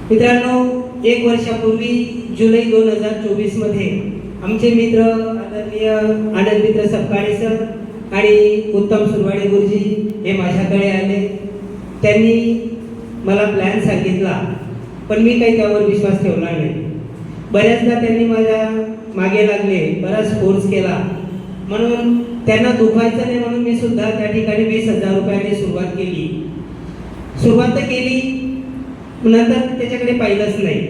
मित्रांनो, एक वर्षापूर्वी जुलै 2024 मध्ये आमचे मित्र आदरणीय आनंद मित्र सपकाळे सर आणि उत्तम सुरवाडे गुरुजी हे माझ्याकडे आले. त्यांनी मला प्लॅन सांगितला, पण मी काही त्यावर विश्वास ठेवला नाही. बऱ्याचदा त्यांनी माझ्या मागे लागले, बराच फोर्स केला. म्हणून त्यांना दुखायचं नाही म्हणून मी सुद्धा त्या ठिकाणी 20,000 रुपयाने सुरुवात तर केली. नंतर त्याच्याकडे पाहिलंच नाही.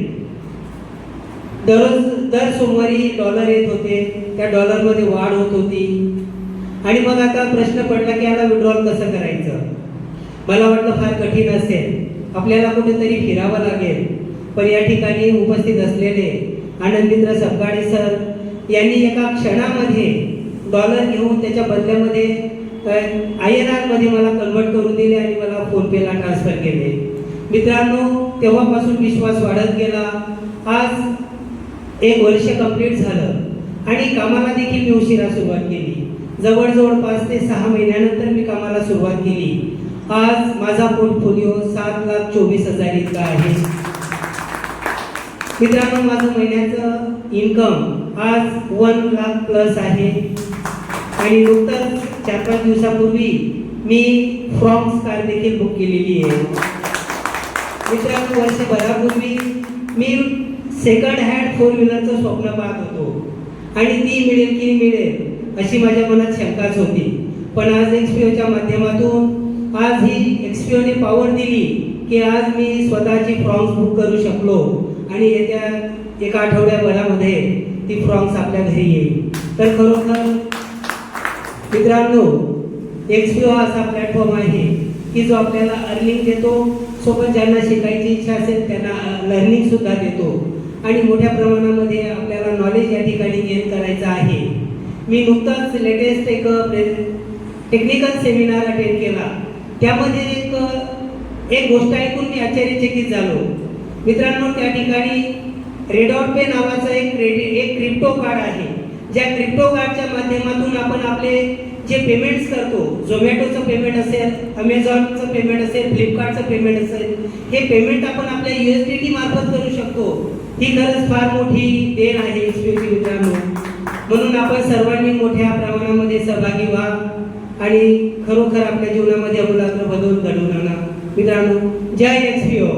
दर सोमवारी डॉलर येत होते, त्या डॉलरमध्ये वाढ होत होती. आणि मग आता प्रश्न पडला की याला विड्रॉल कसं करायचं. मला वाटलं फार कठीण असेल, आपल्याला कुठेतरी फिरावं लागेल. पण या ठिकाणी उपस्थित असलेले आनंद मित्र सपकाळे सर यांनी एका क्षणामध्ये डॉलर घेऊन त्याच्या बदल्यामध्ये INR मध्ये मला कन्वर्ट करून दिले आणि मला फोनपेला ट्रान्सफर केले. मित्रांनो, तेव्हापासून विश्वास वाढत गेला. आज 1 वर्ष कंप्लीट झालं आणि कामाला देखील मी उशिरा सुरुवात केली. जवळजवळ 5 ते 6 महिन्यानंतर मी कामाला सुरुवात केली. आज माझा पोर्टफोलिओ 7,24,000 इतका आहे. मित्रांनो, माझं महिन्याचं इन्कम आज 1 लाख प्लस आहे. आणि नुकतंच 4-5 दिवसापूर्वी मी फ्रॉम्स कार देखील बुक केलेली आहे. मित्रांनो, वर्षभरापूर्वी मी सेकंड हँड 4 व्हीलरचं स्वप्न पाहत होतो आणि ती मिळेल की मिळेल अशी माझ्या मनात शंकाच होती. पण आज XPOच्या माध्यमातून आज ही XPOने पॉवर दिली की आज मी स्वतःची फ्रॉम्स बुक करू शकलो आणि येत्या 1 आठवड्याभरामध्ये ती फ्रॉम्स आपल्या घरी येईल. तर खरोखर मित्रांनो, XPO हा असा प्लॅटफॉर्म आहे की जो आपल्याला अर्निंग देतो, सोबत ज्यांना शिकायची इच्छा असेल त्यांना लर्निंग सुद्धा देतो आणि मोठ्या प्रमाणामध्ये आपल्याला नॉलेज या ठिकाणी गेन करायचं आहे. मी नुकताच लेटेस्ट एक टेक्निकल सेमिनार अटेंड केला. त्यामध्ये एक गोष्ट ऐकून मी आश्चर्यचकित झालो. मित्रांनो, त्या ठिकाणी रेडॉट पे नावाचं एक क्रिप्टो कार्ड आहे. ज्या क्रिप्टो कार्डच्या माध्यमातून आपण आपले जे पेमेंट्स करतो, झोमॅटोचं पेमेंट असेल, अमेझॉनचं पेमेंट असेल, फ्लिपकार्टचं पेमेंट असेल, हे पेमेंट आपण आपल्या USDT मार्फत करू शकतो. ही खरंच फार मोठी देण आहे XPOची मित्रांनो. म्हणून आपण सर्वांनी मोठ्या प्रमाणामध्ये सहभागी व्हा आणि खरोखर आपल्या जीवनामध्ये आमूलाग्र बदल घडवून आणा. मित्रांनो, जय XPO.